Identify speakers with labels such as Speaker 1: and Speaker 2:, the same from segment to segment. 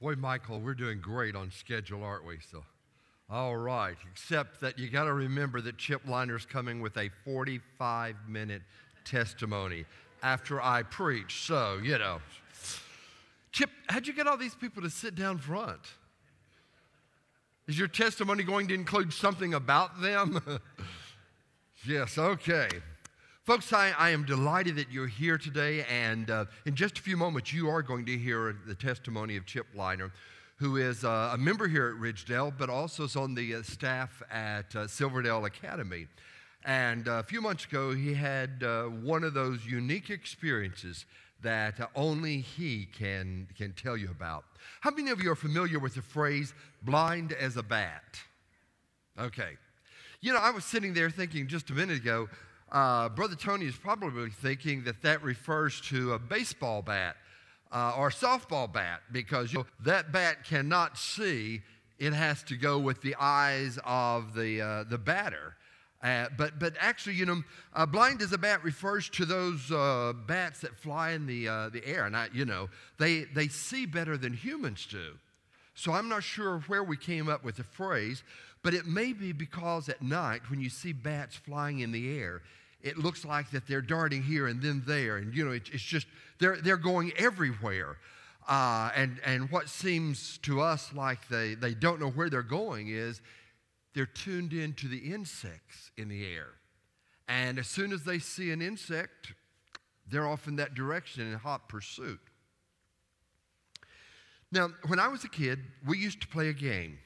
Speaker 1: Boy, Michael, we're doing great on schedule, aren't we? So, all right, except that you got to remember that Chip Liner's coming with a 45-minute testimony after I preach. So, Chip, how'd you get all these people to sit down front? Is your testimony going to include something about them? Yes, okay. Folks, I am delighted that you're here today, and in just a few moments, you are going to hear the testimony of Chip Liner, who is a member here at Ridgedale, but also is on the staff at Silverdale Academy. And a few months ago, he had one of those unique experiences that only he can tell you about. How many of you are familiar with the phrase, blind as a bat? Okay. I was sitting there thinking just a minute ago, Brother Tony is probably thinking that refers to a baseball bat or a softball bat, because that bat cannot see. It has to go with the eyes of the batter. But actually, blind as a bat refers to those bats that fly in the air. And they see better than humans do. So I'm not sure where we came up with the phrase, but it may be because at night when you see bats flying in the air, it looks like that they're darting here and then there, and it's just they're going everywhere. And what seems to us like they don't know where they're going is they're tuned into the insects in the air. And as soon as they see an insect, they're off in that direction in hot pursuit. Now, when I was a kid, we used to play a game.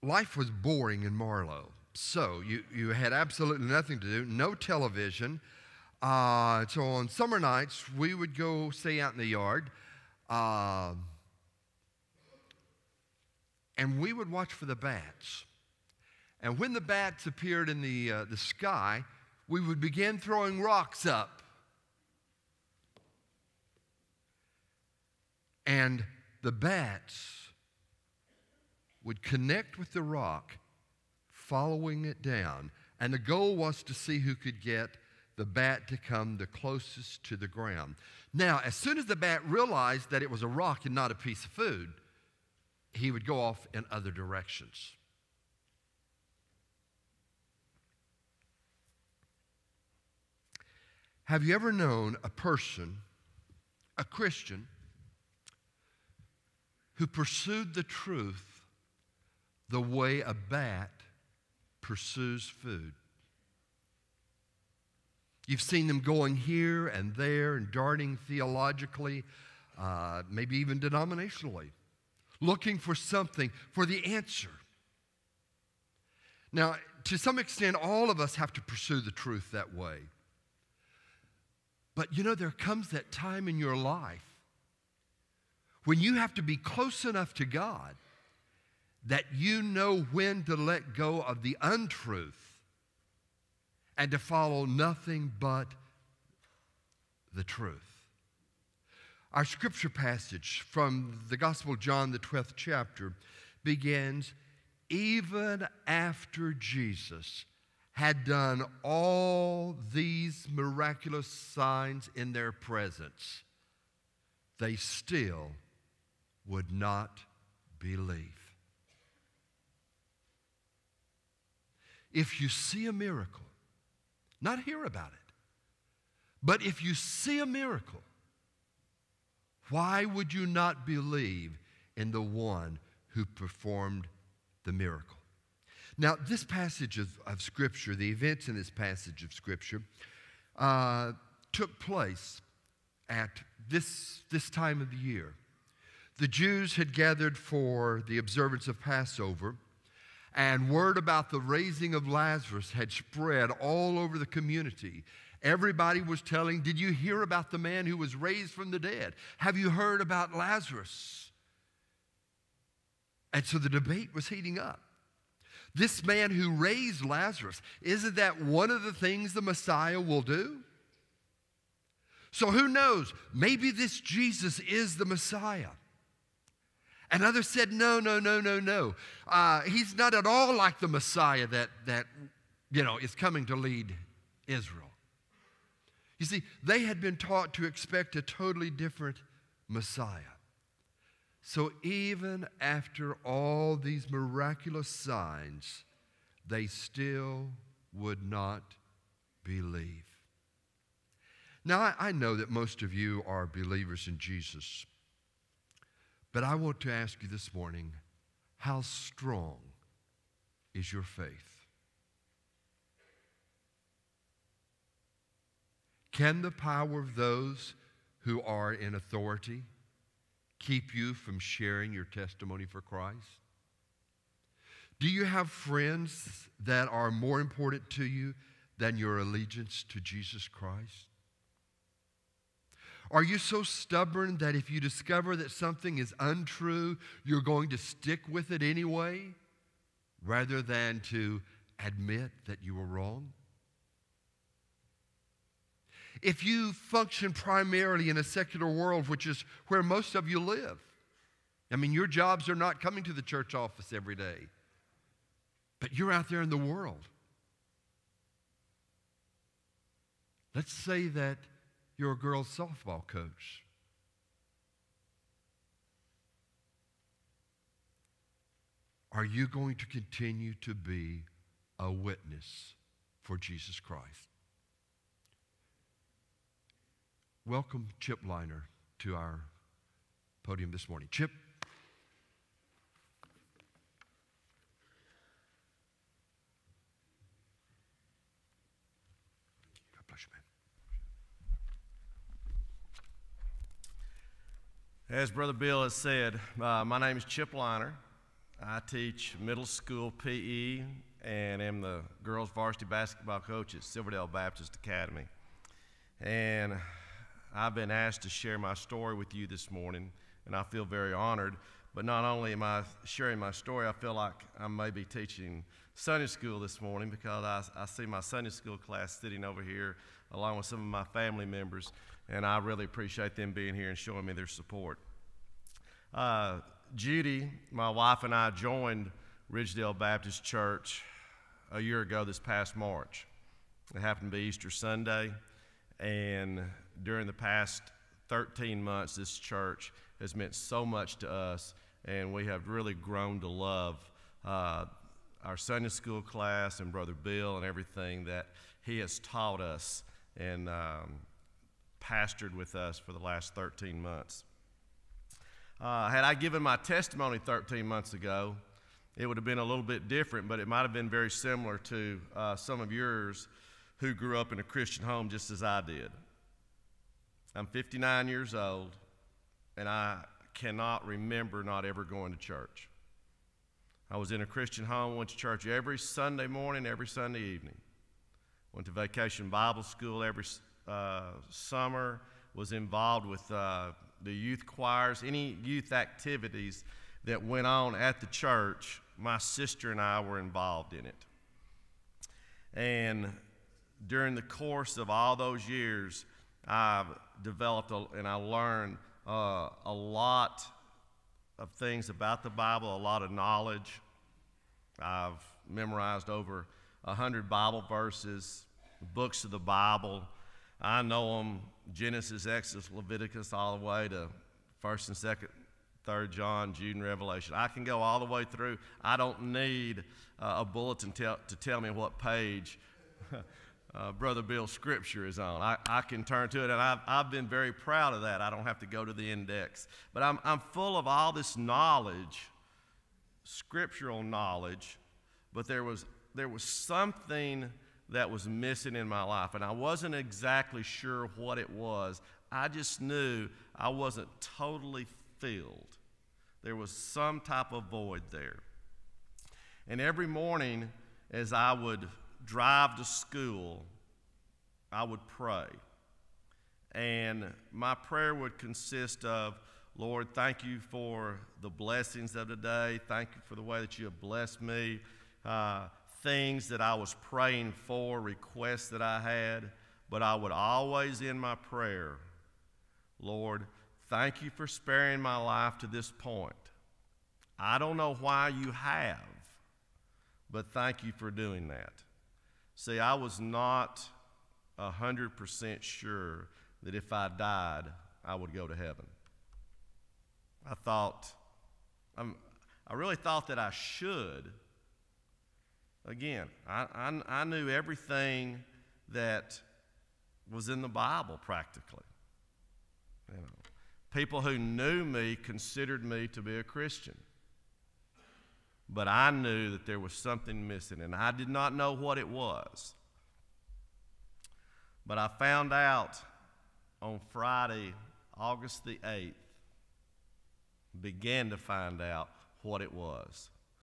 Speaker 1: Life was boring in Marlow. So you had absolutely nothing to do, no television. So on summer nights, we would go stay out in the yard, and we would watch for the bats. And when the bats appeared in the sky, we would begin throwing rocks up. And the bats would connect with the rock, following it down. And the goal was to see who could get the bat to come the closest to the ground. Now, as soon as the bat realized that it was a rock and not a piece of food, he would go off in other directions. Have you ever known a person, a Christian, who pursued the truth the way a bat pursues food? You've seen them going here and there and darting theologically, maybe even denominationally, looking for something, for the answer. Now, to some extent, all of us have to pursue the truth that way. But there comes that time in your life when you have to be close enough to God that you know when to let go of the untruth and to follow nothing but the truth. Our scripture passage from the Gospel of John, the 12th chapter, begins, even after Jesus had done all these miraculous signs in their presence, they still would not believe. If you see a miracle, not hear about it, but if you see a miracle, why would you not believe in the one who performed the miracle? Now, this passage of Scripture, the events in this passage of Scripture, took place at this time of the year. The Jews had gathered for the observance of Passover, and word about the raising of Lazarus had spread all over the community. Everybody was telling, did you hear about the man who was raised from the dead? Have you heard about Lazarus? And so the debate was heating up. This man who raised Lazarus, isn't that one of the things the Messiah will do? So who knows? Maybe this Jesus is the Messiah. And others said, no. He's not at all like the Messiah that is coming to lead Israel. You see, they had been taught to expect a totally different Messiah. So even after all these miraculous signs, they still would not believe. Now, I know that most of you are believers in Jesus, but I want to ask you this morning, how strong is your faith? Can the power of those who are in authority keep you from sharing your testimony for Christ? Do you have friends that are more important to you than your allegiance to Jesus Christ? Are you so stubborn that if you discover that something is untrue, you're going to stick with it anyway, rather than to admit that you were wrong? If you function primarily in a secular world, which is where most of you live, I mean, your jobs are not coming to the church office every day, but you're out there in the world. Let's say that you're a girls' softball coach. Are you going to continue to be a witness for Jesus Christ? Welcome Chip Liner to our podium this morning. Chip. God bless you, man.
Speaker 2: As Brother Bill has said, my name is Chip Liner. I teach middle school PE and am the girls varsity basketball coach at Silverdale Baptist Academy. And I've been asked to share my story with you this morning, and I feel very honored. But not only am I sharing my story, I feel like I may be teaching Sunday school this morning, because I see my Sunday school class sitting over here along with some of my family members, and I really appreciate them being here and showing me their support. Judy, my wife, and I joined Ridgedale Baptist Church a year ago this past March. It happened to be Easter Sunday, and during the past 13 months, this church has meant so much to us, and we have really grown to love our Sunday school class and Brother Bill and everything that he has taught us and pastored with us for the last 13 months. Had I given my testimony 13 months ago, it would have been a little bit different, but it might have been very similar to some of yours who grew up in a Christian home just as I did. I'm 59 years old, and I cannot remember not ever going to church. I was in a Christian home, went to church every Sunday morning, every Sunday evening. Went to vacation Bible school every summer, was involved with the youth choirs, any youth activities that went on at the church. My sister and I were involved in it. And during the course of all those years, I've developed and I learned a lot of things about the Bible, a lot of knowledge. I've memorized over 100 Bible verses, books of the Bible. I know them, Genesis, Exodus, Leviticus, all the way to 1st and 2nd, 3rd John, Jude, and Revelation. I can go all the way through. I don't need a bulletin to tell me what page Brother Bill's scripture is on. I can turn to it, and I've been very proud of that. I don't have to go to the index. But I'm full of all this knowledge, scriptural knowledge, but there was something that was missing in my life, and I wasn't exactly sure what it was. I just knew I wasn't totally filled. There was some type of void there. And every morning as I would drive to school, I would pray. And my prayer would consist of, Lord, thank you for the blessings of today. Thank you for the way that you have blessed me. Things that I was praying for, requests that I had. But I would always end my prayer, Lord, thank you for sparing my life to this point. I don't know why you have, but thank you for doing that. See, I was not 100% sure that if I died, I would go to heaven. I really thought that I should. Again, I knew everything that was in the Bible practically. You know, people who knew me considered me to be a Christian. But I knew that there was something missing, and I did not know what it was. But I found out on Friday, August the 8th, began to find out what it was.